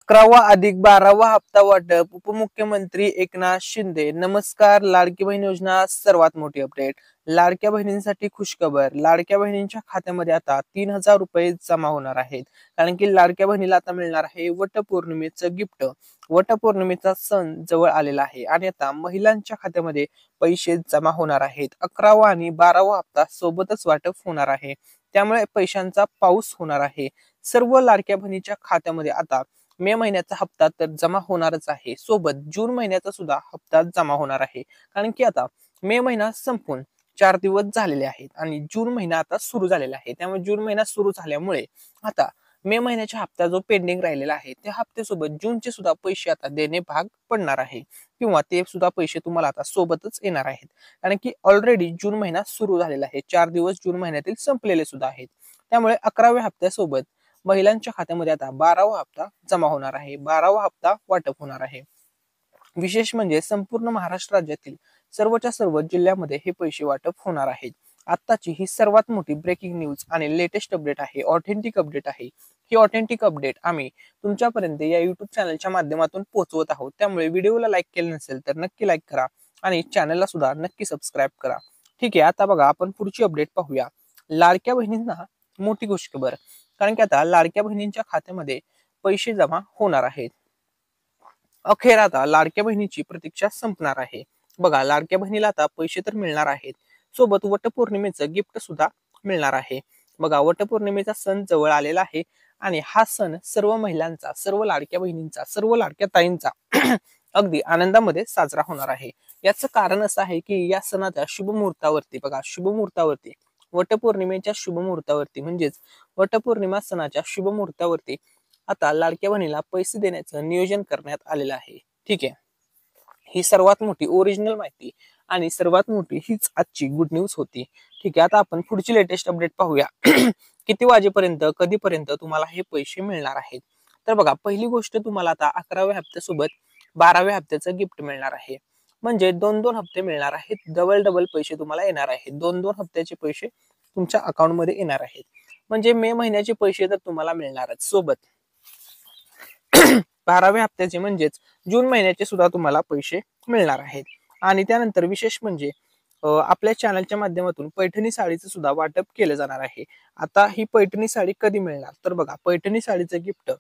11वा अधिक 12वा हप्ता वाटप उपमुख्यमंत्री एकनाथ शिंदे। नमस्कार, लाडकी बहीण योजना सर्वात मोठी अपडेट। लाडक्या बहिणींसाठी खुशखबर, लाडक्या बहिणींच्या खात्यामध्ये आता 3000 रुपये जमा होणार आहेत। कारण की लाडक्या बहिणीला आता मिळणार आहे वटपौर्णिमेचं गिफ्ट। वटपौर्णिमेचा सण जवळ आलेला आहे आणि आता महिलांच्या खात्यामध्ये पैसे जमा होणार आहेत। 11वा आणि 12वा हप्ता सोबतच वाटप होणार आहे, त्यामुळे पैशांचा पाऊस होणार आहे। सर्व लाडक्या बहिणीच्या खात्यामध्ये आता मे महिन्याचा हप्ता तर जमा होणारच आहे, सोबत जून महिन्याचा सुद्धा हप्ता जमा होणार आहे। कारण की आता मे महिना संपून 4 दिवस झालेले आहेत आणि जून महिना आता सुरू झालेला आहे। त्यामुळे जून महिना सुरू झाल्यामुळे आता मे महिन्याचा हप्ता जो पेंडिंग राहिलेला आहे त्या हप्त्यासोबत जूनचे सुद्धा पैसे आता देणे भाग पडणार आहे, किंवा ते सुद्धा पैसे तुम्हाला आता सोबतच येणार आहेत। कारण की ऑलरेडी जून महिना सुरू झालेला आहे, 4 दिवस जून महिन्यातील संपलेले सुद्धा आहेत। त्यामुळे 11व्या हप्त्यासोबत महिलांच्या खात्यामध्ये आता 12वा हप्ता जमा होणार आहे, 12वा हप्ता वाटप होणार आहे। विशेष म्हणजे संपूर्ण महाराष्ट्र राज्यातील सर्वच्या सर्व जिल्ह्यामध्ये हे पैसे वाटप होणार आहेत। आताची ही सर्वात मोठी ब्रेकिंग न्यूज आणि लेटेस्ट अपडेट आहे, ऑथेंटिक अपडेट आहे। ही ऑथेंटिक अपडेट आम्ही तुमच्यापर्यंत या युट्यूब चॅनलच्या माध्यमातून पोहोचवत आहोत। त्यामुळे व्हिडिओला लाईक केलं नसेल तर नक्की लाईक करा आणि चॅनलला सुद्धा नक्की सबस्क्राईब करा। ठीक आहे, आता बघा आपण पुढची अपडेट पाहूया। लाडक्या बहिणींना मोठी खुशखबर, कारण की आता लाडक्या बहिणींच्या खात्यामध्ये पैसे जमा होणार आहेत। अखेर आता लाडक्या बहिणीची प्रतीक्षा संपणार आहे। बघा, लाडक्या बहिणीला आता पैसे तर मिळणार आहेत, सोबत वटपौर्णिमेचं गिफ्ट सुद्धा मिळणार आहे। बघा, वटपौर्णिमेचा सण जवळ आलेला आहे आणि हा सण सर्व महिलांचा, सर्व लाडक्या बहिणींचा, सर्व लाडक्या ताईंचा अगदी आनंदामध्ये साजरा होणार आहे। याचं कारण असं आहे की या सणाच्या शुभ मुहूर्तावरती, बघा शुभ मुहूर्तावरती, वटपौर्णिमेच्या शुभ मुहूर्तावरती म्हणजेच वटपौर्णिमा सणाच्या शुभ मुहूर्तावरती आता लाडक्या बहिणीला पैसे देण्याचं नियोजन करण्यात आलेलं आहे। ठीक आहे, ही सर्वात मोठी ओरिजिनल माहिती आणि सर्वात मोठी हीच आजची गुड न्यूज होती। ठीक आहे, आता आपण पुढची लेटेस्ट अपडेट पाहूया। किती वाजेपर्यंत, कधीपर्यंत तुम्हाला हे पैसे मिळणार आहेत? तर बघा, पहिली गोष्ट तुम्हाला आता 11व्या हप्त्यासोबत 12व्या हप्त्याचं गिफ्ट मिळणार आहे, म्हणजे 2-2 हप्ते मिळणार आहेत। डबल पैसे तुम्हाला येणार आहेत, 2-2 हप्त्याचे पैसे तुमच्या अकाउंटमध्ये येणार आहेत। म्हणजे मे महिन्याचे पैसे तर तुम्हाला मिळणारच, सोबत 12व्या हप्त्याचे म्हणजेच जून महिन्याचे सुद्धा तुम्हाला पैसे मिळणार आहेत। आणि त्यानंतर विशेष म्हणजे आपल्या चॅनलच्या माध्यमातून पैठणी साडीचं सुद्धा वाटप केलं जाणार आहे। आता ही पैठणी साडी कधी मिळणार? तर बघा, पैठणी साडीचं गिफ्ट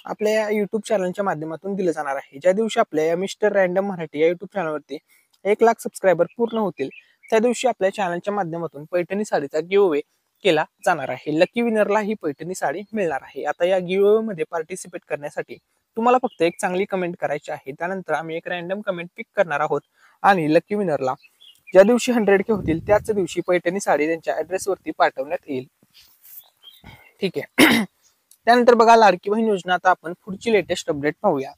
आपल्या युट्यूब चॅनलच्या माध्यमातून दिलं जाणार आहे। ज्या दिवशी आपल्या मिस्टर रँडम मराठी या युट्यूब चॅनलवरती 1 लाख सबस्क्रायबर पूर्ण होतील, त्या दिवशी आपल्या चॅनलच्या माध्यमातून पैठणी साडीचा गिव्हअवे केला जाणार आहे। लकी विनरला ही पैठणी साडी मिळणार आहे। आता या गिव्हअवे मध्ये पार्टिसिपेट करण्यासाठी तुम्हाला फक्त एक चांगली कमेंट करायची आहे, त्यानंतर आम्ही एक रँडम कमेंट पिक करणार आहोत आणि लकी विनरला ज्या दिवशी 100K होतील त्याच दिवशी पैठणी साडी त्यांच्या ऍड्रेसवरती पाठवण्यात येईल। ठीक आहे, त्यानंतर बघा, लाडकी बहीण योजना आता आपण पुढची लेटेस्ट अपडेट पाहूया।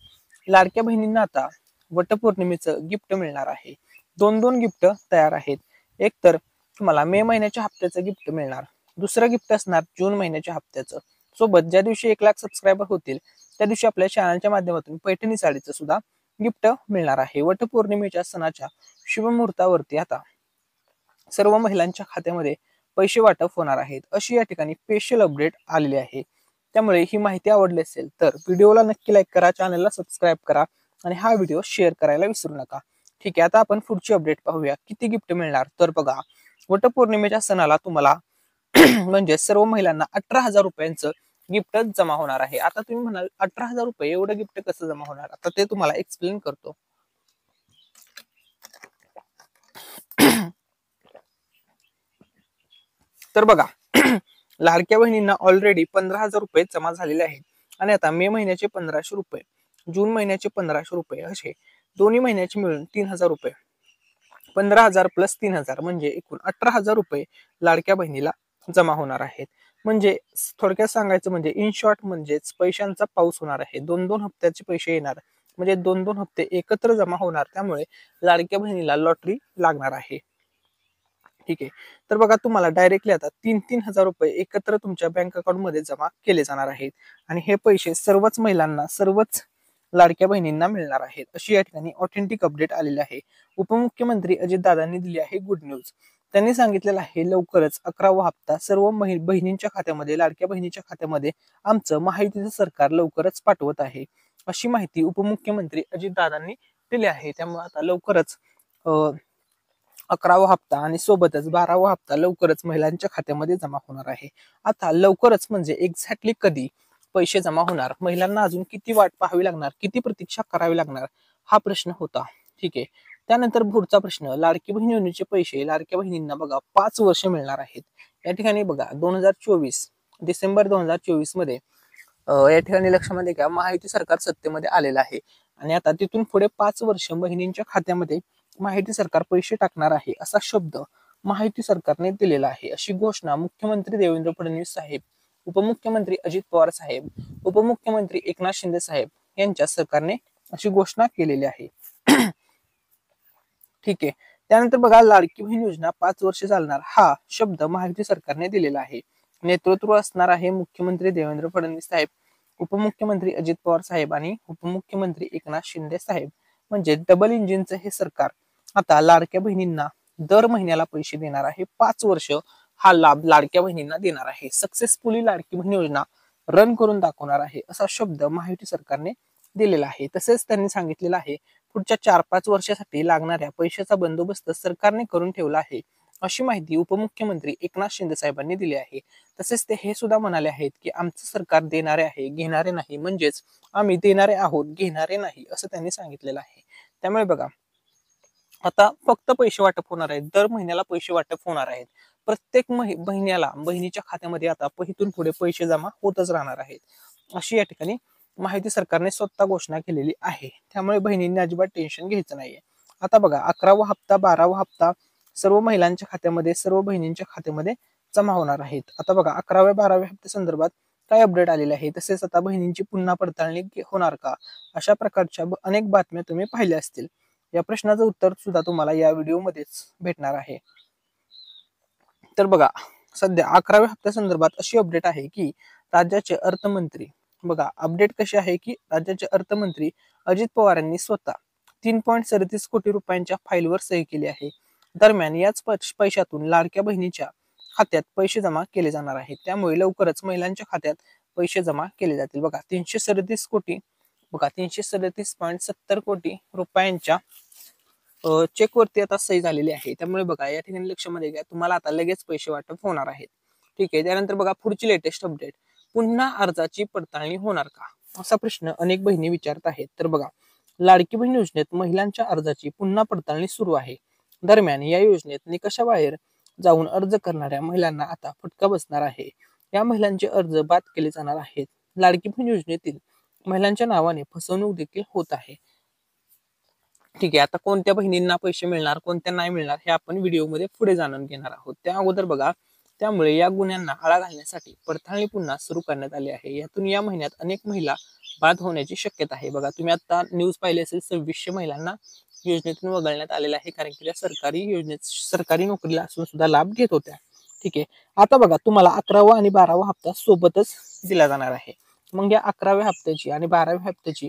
लाडक्या बहिणींना आता वटपौर्णिमेचं गिफ्ट मिळणार आहे। 2-2 गिफ्ट तयार आहेत। एक तर तुम्हाला मे महिन्याच्या हप्त्याचं गिफ्ट मिळणार, दुसरं गिफ्ट असणार जून महिन्याच्या हप्त्याचं। सोबत ज्या दिवशी 1 लाख सबस्क्रायबर होतील त्या दिवशी आपल्या चॅनलच्या माध्यमातून पैठणी साडीचं सुद्धा गिफ्ट मिळणार आहे। वटपौर्णिमेच्या सणाच्या शुभ मुहूर्तावरती आता सर्व महिलांच्या खात्यामध्ये पैसे वाटप होणार आहेत, अशी या ठिकाणी स्पेशल अपडेट आलेली आहे। त्यामुळे ही माहिती आवडली असेल तर व्हिडिओला नक्की लाईक करा, चॅनलला सबस्क्राईब करा आणि हा व्हिडिओ शेअर करायला विसरू नका। ठीक आहे, आता आपण पुढची अपडेट पाहूया। किती गिफ्ट मिळणार? तर बघा, वटपौर्णिमेच्या सणाला तुम्हाला म्हणजे सर्व महिलांना 18,000 रुपयांचं गिफ्ट जमा होणार आहे। आता तुम्ही म्हणाल 18,000 रुपये एवढं गिफ्ट कसं जमा होणार? आता ते तुम्हाला एक्सप्लेन करतो। तर बघा, लाडक्या बहिणींना ऑलरेडी 15,000 रुपये जमा झालेले आहेत आणि आता मे महिन्याचे 1500 रुपये, जून महिन्याचे 1500 रुपये, असे दोन्ही महिन्याचे मिळून 3,000 रुपये, 15,000 प्लस 3,000 म्हणजे एकूण 18,000 रुपये लाडक्या बहिणीला जमा होणार आहेत। म्हणजे थोडक्यात सांगायचं म्हणजे इन शॉर्ट म्हणजेच पैशांचा पाऊस होणार आहे। 2-2 हप्त्याचे पैसे येणार, म्हणजे 2-2 हप्ते एकत्र जमा होणार, त्यामुळे लाडक्या बहिणीला लॉटरी लागणार आहे। ठीक आहे, तर बघा, तुम्हाला डायरेक्टली आता 3-3 हजार रुपये एकत्र तुमच्या बँक अकाउंट मध्ये जमा केले जाणार आहेत आणि हे पैसे सर्वच महिलांना, सर्वच लाडक्या बहिणींना मिळणार आहेत, अशी या ठिकाणी ऑथेंटिक अपडेट आलेली आहे। उपमुख्यमंत्री अजितदादांनी दिली आहे गुड न्यूज। त्यांनी सांगितलेलं आहे लवकरच 11वा हप्ता सर्व बहिणींच्या खात्यामध्ये, लाडक्या बहिणीच्या खात्यामध्ये आमचं महायुतीचं सरकार लवकरच पाठवत आहे। अशी माहिती उपमुख्यमंत्री अजितदादांनी दिली आहे. त्यामुळे आता लवकरच 11वा हप्ता आणि सोबतच 12वा हप्ता लवकरच महिलांच्या खात्यामध्ये जमा होणार आहे. आता लवकरच म्हणजे एक्झॅक्टली कधी पैसे जमा होणार, महिलांना अजून किती वाट पाहावी लागणार, किती प्रतीक्षा करावी लागणार, हा प्रश्न होता. ठीक आहे. त्यानंतर पुढचा प्रश्न, लाडकी बहीण योजनेचे पैसे लाडक्या बहिणींना बघा 5 वर्ष मिळणार आहेत. या ठिकाणी बघा 2024 डिसेंबर 2024 मध्ये या ठिकाणी लक्षामध्ये घ्या, महायुती सरकार सत्तेमध्ये आलेलं आहे आणि आता तिथून पुढे 5 वर्ष बहिणींच्या खात्यामध्ये महायुती सरकार पैसे टाकणार आहे, असा शब्द महायुती सरकारने दिलेला आहे. अशी घोषणा मुख्यमंत्री देवेंद्र फडणवीस साहेब, उपमुख्यमंत्री अजित पवार साहेब, उपमुख्यमंत्री एकनाथ शिंदे साहेब यांच्या सरकारने अशी घोषणा केलेली आहे. ठीक आहे. त्यानंतर बघा, लाडकी बहीण योजना 5 वर्ष चालणार, हा शब्द महायुती सरकारने दिलेला आहे. नेतृत्व असणार आहे मुख्यमंत्री देवेंद्र फडणवीस साहेब, उपमुख्यमंत्री अजित पवार साहेब आणि उपमुख्यमंत्री एकनाथ शिंदे साहेब. म्हणजे डबल इंजिनचं हे सरकार आता लाडक्या बहिणींना दर महिन्याला पैसे देणार आहे. 5 वर्ष हा लाभ लाडक्या बहिणींना देणार आहे. सक्सेसफुली लाडकी बहीण योजना रन करून दाखवणार आहे, असा शब्द महायुती सरकारने दिलेला आहे. तसेच त्यांनी सांगितलेलं आहे, पुढच्या 4-5 वर्षासाठी लागणाऱ्या पैशाचा बंदोबस्त सरकारने करून ठेवला आहे, अशी माहिती उपमुख्यमंत्री एकनाथ शिंदे साहेबांनी दिली आहे. तसेच ते हे सुद्धा म्हणाले आहेत की आमचं सरकार देणारे आहे, घेणारे नाही, म्हणजेच आम्ही देणारे आहोत, घेणारे नाही, असं त्यांनी सांगितलेलं आहे. त्यामुळे बघा, आता फक्त पैसे वाटप होणार आहेत, दर महिन्याला पैसे वाटप होणार आहेत. प्रत्येक महिन्याला बहिणीच्या खात्यामध्ये आता इथून पुढे पैसे जमा होतच राहणार आहेत, अशी या ठिकाणी माहिती सरकारने स्वतः घोषणा केलेली आहे. त्यामुळे बहिणींनी अजिबात टेन्शन घ्यायचं नाहीये. आता बघा, 11वा हप्ता 12वा हप्ता सर्व महिलांच्या खात्यामध्ये, सर्व बहिणींच्या खात्यामध्ये जमा होणार आहेत. आता बघा, 11व्या 12व्या हप्त्या संदर्भात काय अपडेट आलेले आहे, तसेच आता बहिणींची पुन्हा पडताळणी होणार का, अशा प्रकारच्या अनेक बातम्या तुम्ही पाहिल्या असतील. या प्रश्नाचं उत्तर सुद्धा तुम्हाला या व्हिडिओमध्येच भेटणार आहे. तर बघा, सध्या 11व्या हप्त्या संदर्भात अशी अपडेट आहे की राज्याचे अर्थमंत्री, बघा अपडेट कशी आहे की राज्याचे अर्थमंत्री अजित पवार यांनी स्वतः 3.37 कोटी रुपयांच्या फाईलवर सही केली आहे. दरम्यान याच पैशातून लाडक्या बहिणीच्या खात्यात पैसे जमा केले जाणार आहेत. त्यामुळे लवकरच महिलांच्या खात्यात पैसे जमा केले जातील. बघा 337 कोटी, बघा 337.70 कोटी रुपयांच्या चेकवरती आता सही झालेली आहे. त्यामुळे बघा, या ठिकाणी लक्षामध्ये घ्या, तुम्हाला आता लगेच पैसे वाटप होणार आहेत. ठीक आहे. त्यानंतर बघा, पुढची लेटेस्ट अपडेट, पुन्हा अर्जाची पडताळणी होणार का, असा प्रश्न अनेक बहिणी विचारत आहेत. तर बघा, लाडकी बहीण योजनेत महिलांच्या अर्जाची पुन्हा पडताळणी सुरू आहे. दरम्यान या योजनेत निकषाबाहेर जाऊन अर्ज करणाऱ्या महिलांना आता फटका बसणार आहे. या महिलांचे अर्ज बाद केले जाणार आहेत. लाडकी बहीण योजनेतील महिलांच्या नावाने फसवणूक देखील होत आहे. ठीक आहे. आता कोणत्या बहिणींना पैसे मिळणार, कोणत्या नाही मिळणार, हे आपण व्हिडिओमध्ये पुढे जाणून घेणार आहोत. त्या अगोदर बघा, त्यामुळे या गुन्ह्यांना आळा घालण्यासाठी पडताळणी पुन्हा सुरू करण्यात आली आहे. यातून या महिन्यात अनेक महिला बाद होण्याची शक्यता आहे. बघा, तुम्ही आता न्यूज पाहिली असेल, 2600 महिलांना योजनेतून वगळण्यात आलेलं आहे, कारण की त्या सरकारी योजनेत सरकारी नोकरीला असून सुद्धा लाभ घेत होत्या. ठीक आहे. आता बघा, तुम्हाला 11वा आणि 12वा हप्ता सोबतच दिला जाणार आहे. मग या 11व्या हप्त्याची आणि 12व्या हप्त्याची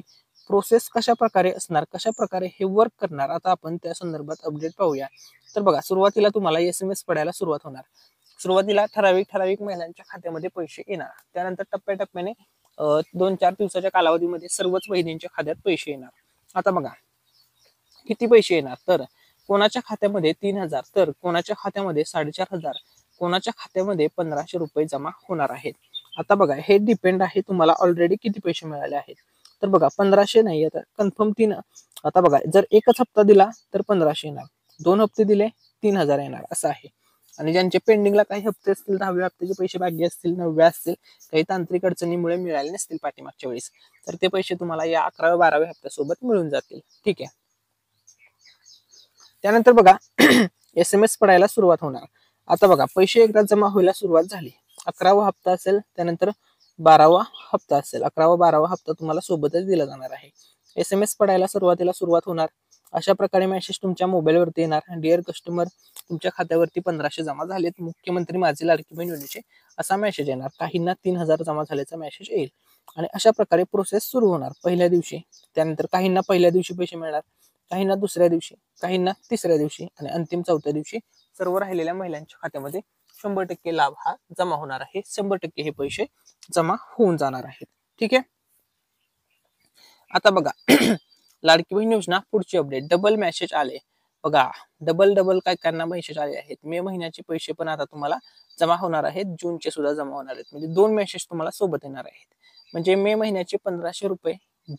प्रोसेस कशा प्रकारे असणार, कशा प्रकारे हे वर्क करणार, आता आपण त्या संदर्भात अपडेट पाहूया. तर बघा, सुरुवातीला तुम्हाला SMS पडायला सुरुवात होणार. सुरुवातीला ठराविक महिलांच्या खात्यामध्ये पैसे येणार. त्यानंतर टप्प्याटप्प्याने 2-4 दिवसाच्या कालावधीमध्ये सर्वच बहिणींच्या खात्यात पैसे येणार. आता बघा, किती पैसे येणार, तर कोणाच्या खात्यामध्ये 3000, तर कोणाच्या खात्यामध्ये 4500, कोणाच्या खात्यामध्ये 1500 रुपये जमा होणार आहेत. आता बघा, हे डिपेंड आहे तुम्हाला ऑलरेडी किती पैसे मिळाले आहेत. तर बघा, 1500 नाही, आता कन्फर्म 3. आता बघा, जर एकच हप्ता दिला तर 1500 येणार, 2 हप्ते दिले 3000 येणार, असं आहे. आणि ज्यांचे पेंडिंगला काही हप्ते असतील, 10व्या हप्त्याचे पैसे बाकी असतील, 9व्या असतील, काही तांत्रिक अडचणीमुळे मिळाले नसतील पाठीमागच्या वेळेस, तर ते पैसे तुम्हाला या 11व्या 12व्या हप्त्यासोबत मिळून जातील. ठीक आहे. त्यानंतर बघा, SMS पडायला सुरुवात होणार. आता बघा, पैसे एकदा जमा व्हायला सुरुवात झाली, 11वा हप्ता असेल, त्यानंतर 12वा हप्ता असेल, 11वा 12वा हप्ता तुम्हाला सोबतच दिला जाणार आहे. SMS पडायला सुरुवातीला सुरुवात होणार. अशा प्रकारे मेसेज तुमच्या मोबाईलवरती येणार, डिअर कस्टमर, तुमच्या खात्यावरती 1500 जमा झालेत, मुख्यमंत्री माझी लाडकी बहीण योजनेचे, असा मेसेज येणार. काहींना 3000 जमा झाल्याचा मेसेज येईल आणि अशा प्रकारे प्रोसेस सुरू होणार पहिल्या दिवशी. त्यानंतर काहींना पहिल्या दिवशी पैसे मिळणार, काहींना दुसऱ्या दिवशी, काहींना तिसऱ्या दिवशी आणि अंतिम 4थ्या दिवशी सर्व राहिलेल्या महिलांच्या खात्यामध्ये 100% लाभ हा जमा होणार आहे. 100% हे पैसे जमा होऊन जाणार आहेत. ठीक आहे. आता बघा लाडकी बहीण योजना पुढची अपडेट डबल मेसेज आले बघा. डबल डबल काय त्यांना मेसेज आले आहेत. मे महिन्याचे पैसे पण आता तुम्हाला जमा होणार आहेत, जूनचे सुद्धा जमा होणार आहेत. म्हणजे 2 मेसेज तुम्हाला सोबत येणार आहेत. म्हणजे मे महिन्याचे 1500 रुपये,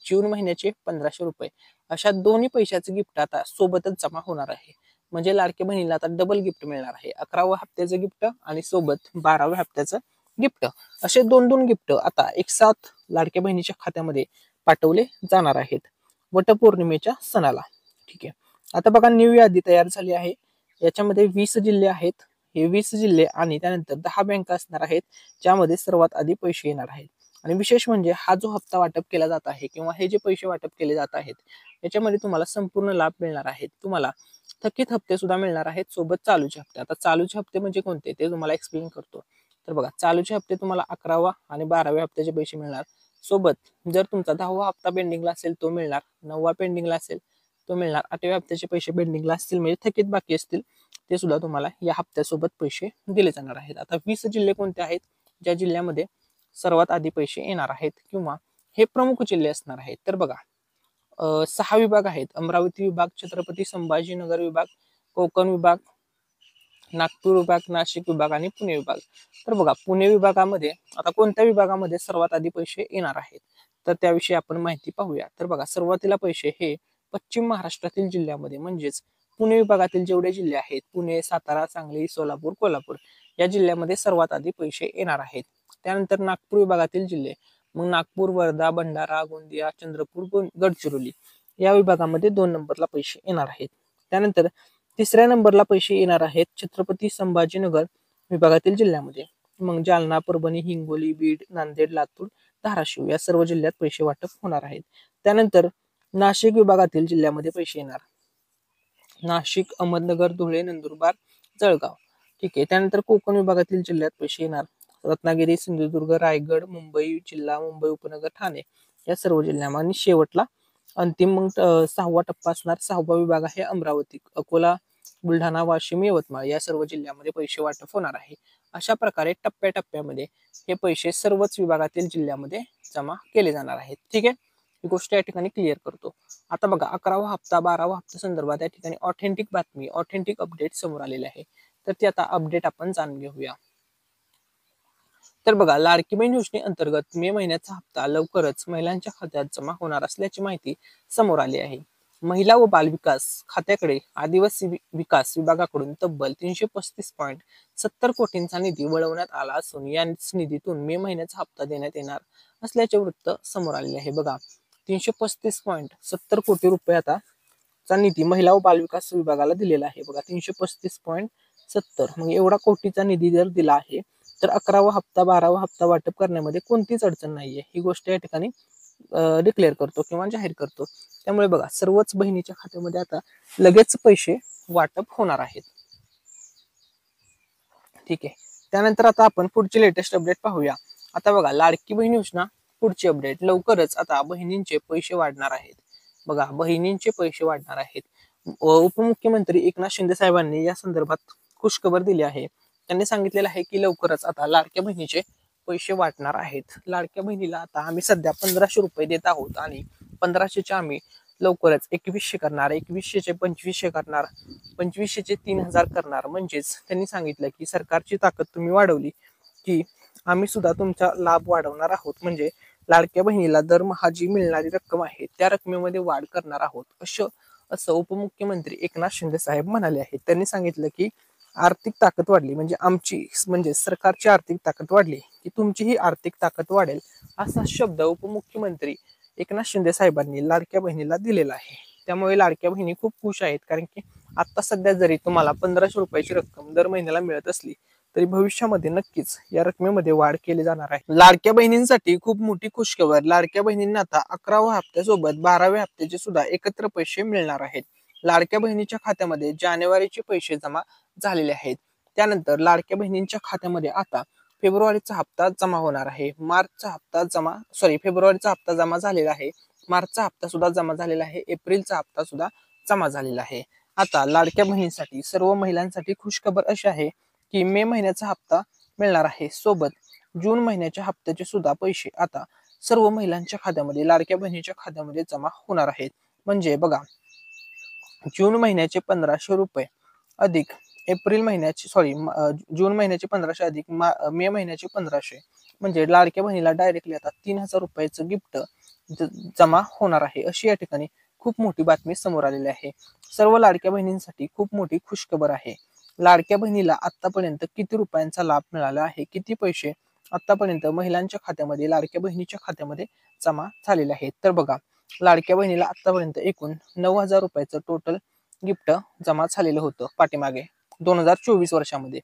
जून महिन्याचे 1500 रुपये अशा दोन्ही पैशाचं गिफ्ट आता सोबतच जमा होणार आहे. म्हणजे लाडकी बहिणीला आता डबल गिफ्ट मिळणार आहे. 11व्या हप्त्याचं गिफ्ट आणि सोबत 12व्या हप्त्याचं गिफ्ट, असे दोन दोन गिफ्ट आता एक साथ लाडक्या बहिणीच्या खात्यामध्ये पाठवले जाणार आहेत वटपौर्णिमेच्या सणाला. ठीक आहे. आता बघा न्यू यादी तयार झाली आहे. याच्यामध्ये 20 जिल्हे आहेत. हे 20 जिल्हे आणि त्यानंतर 10 बँका असणार आहेत, ज्यामध्ये सर्वात आधी पैसे येणार आहेत. आणि विशेष म्हणजे हा जो हप्ता वाटप केला जात आहे किंवा हे जे पैसे वाटप केले जात आहेत, याच्यामध्ये तुम्हाला संपूर्ण लाभ मिळणार आहेत. तुम्हाला थकीत हप्ते सुद्धा मिळणार आहेत, सोबत चालूचे हप्ते. आता चालूचे हप्ते म्हणजे कोणते ते तुम्हाला एक्सप्लेन करतो. तर बघा, चालूचे हप्ते तुम्हाला 11वा आणि 12व्या हप्त्याचे पैसे मिळणार. सोबत जर तुमचा 10वा हप्ता पेंडिंगला असेल तो मिळणार, 9वा पेंडिंगला असेल तो मिळणार, 8व्या हप्त्याचे पैसे पेंडिंगला असतील म्हणजे थकीत बाकी असतील ते सुद्धा तुम्हाला या हप्त्यासोबत पैसे दिले जाणार आहेत. आता 20 जिल्हे कोणते आहेत, ज्या जिल्ह्यामध्ये सर्वात आधी पैसे येणार आहेत किंवा हे प्रमुख जिल्हे असणार आहेत. तर बघा 6 विभाग आहेत. अमरावती विभाग, छत्रपती संभाजीनगर विभाग, कोकण विभाग, नागपूर विभाग, नाशिक विभाग आणि पुणे विभाग. तर बघा पुणे विभागामध्ये आता कोणत्या विभागामध्ये सर्वात आधी पैसे येणार आहेत, तर त्याविषयी आपण माहिती पाहूया. तर बघा सुरुवातीला पैसे हे पश्चिम महाराष्ट्रातील जिल्ह्यामध्ये म्हणजेच पुणे विभागातील जेवढे जिल्हे आहेत, पुणे, सातारा, सांगली, सोलापूर, कोल्हापूर या जिल्ह्यामध्ये सर्वात आधी पैसे येणार आहेत. त्यानंतर नागपूर विभागातील जिल्हे, मग नागपूर, वर्धा, भंडारा, गोंदिया, चंद्रपूर, गडचिरोली या विभागामध्ये 2 नंबरला पैसे येणार आहेत. त्यानंतर तिसऱ्या नंबरला पैसे येणार आहेत छत्रपती संभाजीनगर विभागातील जिल्ह्यामध्ये. मग जालना, परभणी, हिंगोली, बीड, नांदेड, लातूर, धाराशिव या सर्व जिल्ह्यात पैसे वाटप होणार आहेत. त्यानंतर नाशिक विभागातील जिल्ह्यामध्ये पैसे येणार, नाशिक, अहमदनगर, धुळे, नंदुरबार, जळगाव. ठीक आहे. त्यानंतर कोकण विभागातील जिल्ह्यात पैसे येणार, रत्नागिरी, सिंधुदुर्ग, रायगड, मुंबई जिल्हा, मुंबई उपनगर, ठाणे या सर्व जिल्ह्यामध्ये. आणि शेवटला अंतिम मग 6वा टप्पा असणार, 6वा विभाग आहे अमरावती, अकोला, बुलढाणा, वाशिम, यवतमाळ या सर्व जिल्ह्यामध्ये पैसे वाटप होणार आहे. अशा प्रकारे टप्प्याटप्प्यामध्ये हे पैसे सर्वच विभागातील जिल्ह्यामध्ये जमा केले जाणार आहेत. ठीक आहे. ही गोष्ट या ठिकाणी क्लिअर करतो. आता बघा 11वा हप्ता 12वा हप्ता संदर्भात या ठिकाणी ऑथेंटिक बातमी, ऑथेंटिक अपडेट समोर आलेले आहे. तर ती आता अपडेट आपण जाणून घेऊया. तर बघा लाडकी बहीण योजनेअंतर्गत मे महिन्याचा हप्ता लवकरच महिलांच्या खात्यात जमा होणार असल्याची माहिती समोर आली आहे. महिला व बालविकास खात्याकडे आदिवासी विकास विभागाकडून तब्बल 335.70 कोटींचा निधी वळवण्यात आला असून या निधीतून मे महिन्याचा हप्ता देण्यात येणार असल्याचे वृत्त समोर आलेले आहे. बघा 335.70 कोटी रुपये आता चा निधी महिला व बालविकास विभागाला दिलेला आहे. बघा 335.70, मग एवढा कोटीचा निधी जर दिला आहे तर 11वा हप्ता 12वा हप्ता वाटप करण्यामध्ये कोणतीच अडचण नाहीये, ही गोष्ट या ठिकाणी डिक्लेअर करतो किंवा जाहीर करतो. त्यामुळे बघा सर्वच बहिणीच्या खात्यामध्ये आता लगेच पैसे वाटप होणार आहेत. ठीक आहे. त्यानंतर आता आपण पुढची लेटेस्ट अपडेट पाहूया. आता बघा लाडकी बहीण योजना पुढची अपडेट, लवकरच आता बहिणींचे पैसे वाढणार आहेत. बघा बहिणींचे पैसे वाढणार आहेत. उपमुख्यमंत्री एकनाथ शिंदे साहेबांनी या संदर्भात खुशखबर दिली आहे. त्यांनी सांगितलेलं आहे की लवकरच आता लाडक्या बहिणीचे पैसे वाटणार आहेत. लाडक्या बहिणीला आता आम्ही सध्या 1500 रुपये देत आहोत आणि 1500चे आम्ही लवकरच 2100 करणार, 2100चे 2500 करणार, 2500चे 3000 करणार. म्हणजेच त्यांनी सांगितलं की सरकारची ताकद तुम्ही वाढवली की आम्ही सुद्धा तुमचा लाभ वाढवणार आहोत. म्हणजे लाडक्या बहिणीला दरमहा जी मिळणारी रक्कम आहे त्या रकमेमध्ये वाढ करणार आहोत असं उपमुख्यमंत्री एकनाथ शिंदे साहेब म्हणाले आहेत. त्यांनी सांगितलं की आर्थिक ताकद वाढली म्हणजे आमची म्हणजे सरकारची आर्थिक ताकद वाढली की तुमचीही आर्थिक ताकद वाढेल, असा शब्द उपमुख्यमंत्री एकनाथ शिंदे साहेबांनी लाडक्या बहिणीला दिलेला आहे. त्यामुळे लाडक्या बहिणी खूप खुश आहेत, कारण की आता सध्या जरी तुम्हाला 1500 रुपयाची रक्कम दर महिन्याला मिळत असली तरी भविष्यामध्ये नक्कीच या रकमेमध्ये वाढ केली जाणार आहे. लाडक्या बहिणींसाठी खूप मोठी खुशखबर, लाडक्या बहिणींना आता 11व्या हप्त्यासोबत 12व्या हप्त्याचे सुद्धा एकत्र पैसे मिळणार आहेत. लाडक्या बहिणीच्या खात्यामध्ये जानेवारीचे पैसे जमा झालेले आहेत. त्यानंतर लाडक्या बहिणींच्या खात्यामध्ये आता फेब्रुवारीचा हप्ता जमा होणार आहे. फेब्रुवारीचा हप्ता जमा झालेला आहे, मार्चचा हप्ता सुद्धा जमा झालेला आहे, एप्रिलचा हप्ता सुद्धा जमा झालेला आहे. आता लाडक्या बहिणींसाठी सर्व महिलांसाठी खुशखबर अशी आहे की मे महिन्याचा हप्ता मिळणार आहे. सोबत जून महिन्याच्या हप्त्याचे सुद्धा पैसे आता सर्व महिलांच्या खात्यामध्ये लाडक्या बहिणीच्या खात्यामध्ये जमा होणार आहेत. म्हणजे बघा, जून महिन्याचे 1500 रुपये अधिक एप्रिल महिन्याचे जून महिन्याचे 1500 अधिक मे महिन्याचे 1500, म्हणजे लाडक्या बहिणीला डायरेक्टली आता 3000 रुपयाचं गिफ्ट जमा होणार आहे, अशी या ठिकाणी खूप मोठी बातमी समोर आलेली आहे. सर्व लाडक्या बहिणींसाठी खूप मोठी खुशखबर आहे. लाडक्या बहिणीला आतापर्यंत किती रुपयांचा लाभ मिळाला आहे, किती पैसे आतापर्यंत महिलांच्या खात्यामध्ये लाडक्या बहिणीच्या खात्यामध्ये जमा झालेले आहेत. तर बघा, लाडक्या बहिणीला आतापर्यंत एकूण 9000 रुपयाचं टोटल गिफ्ट जमा झालेलं होतं पाठीमागे 2024 वर्षामध्ये.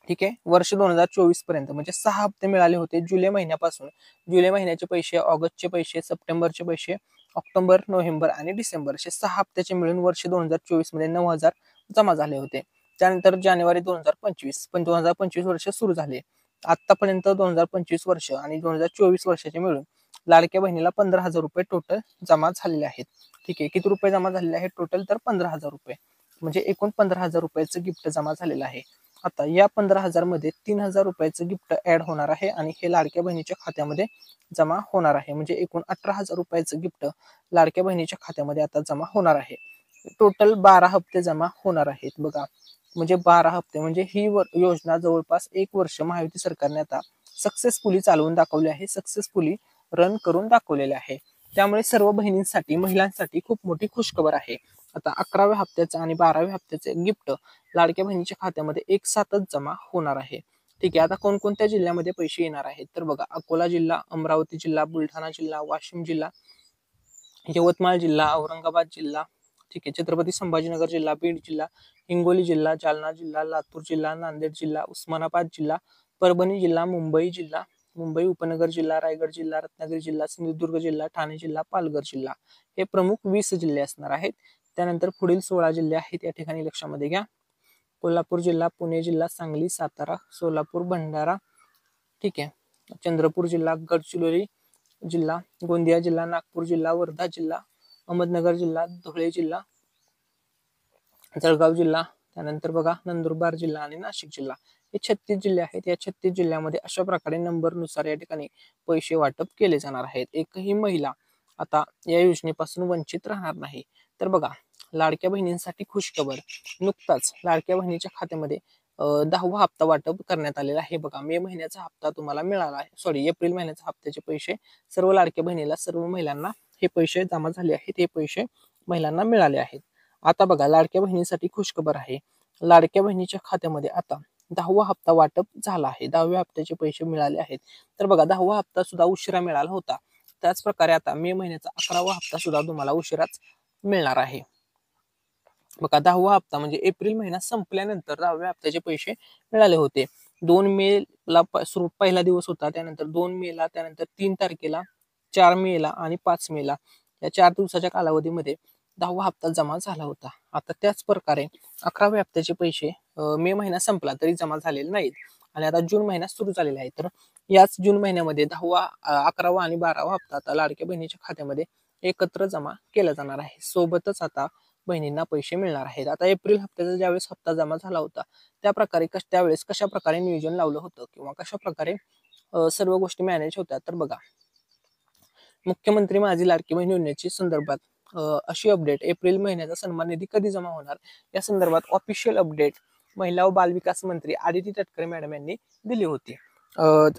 ठीक आहे, वर्ष 2024 पर्यंत म्हणजे 6 हप्ते मिळाले होते जुलै महिन्यापासून. जुलै महिन्याचे पैसे, ऑगस्टचे पैसे, सप्टेंबरचे पैसे, ऑक्टोबर, नोव्हेंबर आणि डिसेंबर असे 6 हप्त्याचे मिळून वर्ष 2024 मध्ये 9000 जमा झाले होते. त्यानंतर जानेवारी 2025 वर्ष सुरू झाले. आतापर्यंत 2025 वर्ष आणि 2024 वर्षाचे मिळून लाडक्या बहिणीला 15,000 रुपये टोटल जमा झालेले आहेत. ठीक आहे, किती रुपये जमा झालेले आहेत टोटल? तर 15,000 रुपये, म्हणजे एकूण 15,000 रुपयाचं गिफ्ट जमा झालेलं आहे. आता या 15,000 मध्ये 3,000 रुपयाचं गिफ्ट ऍड होणार आहे आणि हे लाडक्या बहिणीच्या खात्यामध्ये जमा होणार आहे. म्हणजे एकूण 18,000 रुपयाचं गिफ्ट लाडक्या बहिणीच्या खात्यामध्ये आता जमा होणार आहे. टोटल 12 हप्ते जमा होणार आहेत. बघा, म्हणजे 12 हप्ते, म्हणजे ही योजना जवळपास 1 वर्ष महायुती सरकारने आता सक्सेसफुली चालवून दाखवली आहे, सक्सेसफुली रन करून दाखवलेले आहे. त्यामुळे सर्व बहिणींसाठी, महिलांसाठी खूप मोठी खुशखबर आहे. आता 11व्या हप्त्याचं आणि 12व्या हप्त्याचे गिफ्ट लाडक्या बहिणीच्या खात्यामध्ये एक साथच जमा होणार आहे. ठीक आहे, आता कोणकोणत्या जिल्ह्यामध्ये पैसे येणार आहेत? तर बघा, अकोला जिल्हा, अमरावती जिल्हा, बुलढाणा जिल्हा, वाशिम जिल्हा, यवतमाळ जिल्हा, औरंगाबाद जिल्हा, ठीक आहे, छत्रपती संभाजीनगर जिल्हा, बीड जिल्हा, हिंगोली जिल्हा, जालना जिल्हा, लातूर जिल्हा, नांदेड जिल्हा, उस्मानाबाद जिल्हा, परभणी जिल्हा, मुंबई जिल्हा, मुंबई उपनगर जिल्हा, रायगड जिल्हा, रत्नागिरी जिल्हा, सिंधुदुर्ग जिल्हा, ठाणे जिल्हा, पालघर जिल्हा, हे प्रमुख 20 जिल्हे असणार आहेत. त्यानंतर पुढील 16 जिल्हे आहेत, या ठिकाणी लक्षामध्ये घ्या. कोल्हापूर जिल्हा, पुणे जिल्हा, सांगली, सातारा, सोलापूर, भंडारा, ठीक आहे, चंद्रपूर जिल्हा, गडचिरोली जिल्हा, गोंदिया जिल्हा, नागपूर जिल्हा, वर्धा जिल्हा, अहमदनगर जिल्हा, धुळे जिल्हा, जळगाव जिल्हा, त्यानंतर बघा नंदुरबार जिल्हा आणि नाशिक जिल्हा, हे 36 जिल्हे आहेत. या 36 जिल्ह्यामध्ये अशा प्रकारे नंबरनुसार या ठिकाणी पैसे वाटप केले जाणार आहेत. एकही महिला आता या योजनेपासून वंचित राहणार नाही. तर बघा, लाडक्या बहिणींसाठी खुशखबर, नुकताच लाडक्या बहिणीच्या खात्यामध्ये 10वा हप्ता वाटप करण्यात आलेला आहे. बघा, मे महिन्याचा हप्ता तुम्हाला मिळाला आहे, एप्रिल महिन्याचा हप्त्याचे पैसे सर्व लाडक्या बहिणीला, सर्व महिलांना हे पैसे जमा झाले आहेत, हे पैसे महिलांना मिळाले आहेत. आता बघा, लाडक्या बहिणीसाठी खुशखबर आहे. लाडक्या बहिणीच्या खात्यामध्ये आता 10वा हप्ता वाटप झाला आहे, 10व्या हप्त्याचे पैसे मिळाले आहेत. तर बघा, 10वा हप्ता सुद्धा उशिरा मिळाला होता. त्याच प्रकारे आता मे महिन्याचा 11वा हप्ता सुद्धा तुम्हाला उशिराच मिळणार आहे. बघा, 10वा हप्ता म्हणजे एप्रिल महिना संपल्यानंतर 10व्या हप्त्याचे पैसे मिळाले होते. 2 मे ला पहिला दिवस होता, त्यानंतर 2 मे ला, त्यानंतर 3 तारखेला, 4 मे ला आणि 5 मे ला, या 4 दिवसाच्या कालावधीमध्ये 10वा हप्ता जमा झाला होता. आता त्याच प्रकारे 11व्या हप्त्याचे पैसे मे महिना संपला तरी जमा झालेले नाहीत आणि आता जून महिना सुरू झालेला आहे. तर याच जून महिन्यामध्ये 10वा, 11वा आणि 12वा हप्ता आता लाडक्या बहिणीच्या खात्यामध्ये एकत्र जमा केला जाणार आहे. सोबतच आता बहिणींना पैसे मिळणार आहेत. आता एप्रिल हप्त्याचा ज्यावेळेस हप्ता जमा झाला होता, त्यावेळेस कशा प्रकारे नियोजन लावलं होतं किंवा कशा प्रकारे सर्व गोष्टी मॅनेज होत्या? तर बघा, मुख्यमंत्री माझी लाडकी बहीण योजनेची संदर्भात अशी अपडेट, एप्रिल महिन्याचा सन्मान निधी कधी जमा होणार या संदर्भात ऑफिशियल अपडेट महिला व बालविकास मंत्री आदिती तटकरे मॅडम यांनी दिली होती.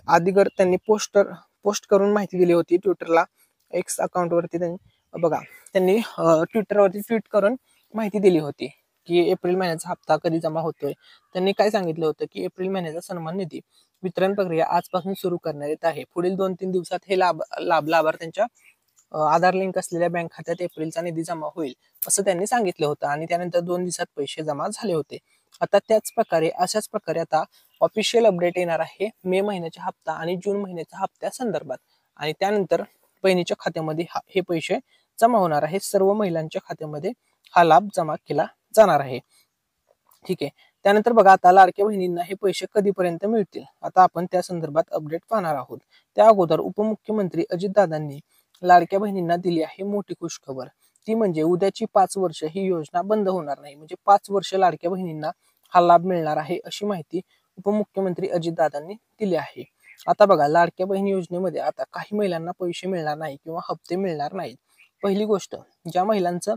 आदिगर त्यांनी पोस्ट करून माहिती दिली होती ट्विटरला, एक्स अकाउंटवरती. त्यांनी ट्विटरवरती ट्विट करून माहिती दिली होती की एप्रिल महिन्याचा हप्ता कधी जमा होतोय. त्यांनी काय सांगितलं होतं की एप्रिल महिन्याचा सन्मान निधी वितरण प्रक्रिया आजपासून सुरू करण्यात येत आहे. पुढील 2-3 दिवसात हे लाभार्थ्यांच्या आधार लिंक असलेल्या बँक खात्यात एप्रिलचा निधी जमा होईल, असं त्यांनी सांगितलं होतं आणि त्यानंतर 2 दिवसात पैसे जमा झाले होते. आता अशाच प्रकारे आता ऑफिशियल अपडेट येणार आहे मे महिन्याच्या हप्ता आणि जून महिन्याच्या हप्त्या संदर्भात, आणि त्यानंतर बहिणीच्या खात्यामध्ये हे पैसे जमा होणार आहे. सर्व महिलांच्या खात्यामध्ये हा लाभ जमा केला जाणार आहे. ठीक आहे, त्यानंतर बघा, आता लाडक्या बहिणींना हे पैसे कधीपर्यंत मिळतील, आता आपण त्या संदर्भात अपडेट पाहणार आहोत. त्या अगोदर उपमुख्यमंत्री अजितदादांनी लाडक्या बहिणींना दिली आहे मोठी खुशखबर. ती म्हणजे उद्याची 5 वर्ष ही योजना बंद होणार नाही, म्हणजे 5 वर्ष लाडक्या बहिणींना हा लाभ मिळणार आहे, अशी माहिती उपमुख्यमंत्री अजितदादांनी दिली आहे. आता बघा, लाडक्या बहीण योजनेमध्ये आता काही महिलांना पैसे मिळणार नाही किंवा हप्ते मिळणार नाहीत. पहिली गोष्ट, ज्या महिलांचं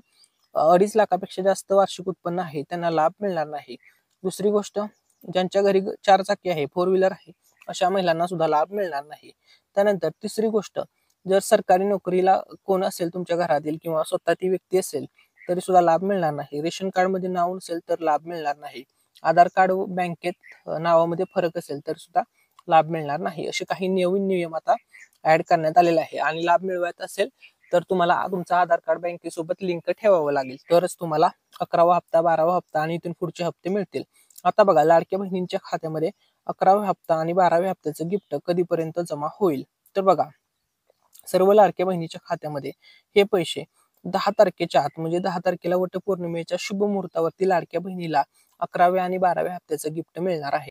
2.5 लाखापेक्षा जास्त वार्षिक उत्पन्न आहे त्यांना लाभ मिळणार नाही. दुसरी गोष्ट, ज्यांच्या घरी 4 चाकी आहे, 4 व्हीलर आहे, अशा महिलांना सुद्धा लाभ मिळणार नाही. त्यानंतर तिसरी गोष्ट, जर सरकारी नोकरीला कोण असेल तुमच्या घरातील किंवा स्वतः ती व्यक्ती असेल तरी सुद्धा लाभ मिळणार नाही. रेशन कार्डमध्ये नाव नसेल तर लाभ मिळणार नाही. आधार कार्ड व बँकेत नावामध्ये फरक असेल तर सुद्धा लाभ मिळणार नाही. असे काही नवीन नियम आता ऍड करण्यात आलेले आहे. आणि लाभ मिळवायचा असेल तर तुम्हाला तुमचा आधार कार्ड बँकेसोबत लिंक ठेवावं लागेल, तरच तुम्हाला 11वा हप्ता, 12वा हप्ता आणि इथून पुढचे हप्ते मिळतील. आता बघा, लाडक्या बहिणींच्या खात्यामध्ये 11वा हप्ता आणि 12व्या हप्त्याचं गिफ्ट कधीपर्यंत जमा होईल? तर बघा, सर्व लाडक्या बहिणीच्या खात्यामध्ये हे पैसे 10 तारखेच्या आत, म्हणजे 10 तारखेला वटपौर्णिमेच्या शुभ मुहूर्तावरती लाडक्या बहिणीला 11व्या आणि 12व्या हप्त्याचं गिफ्ट मिळणार आहे.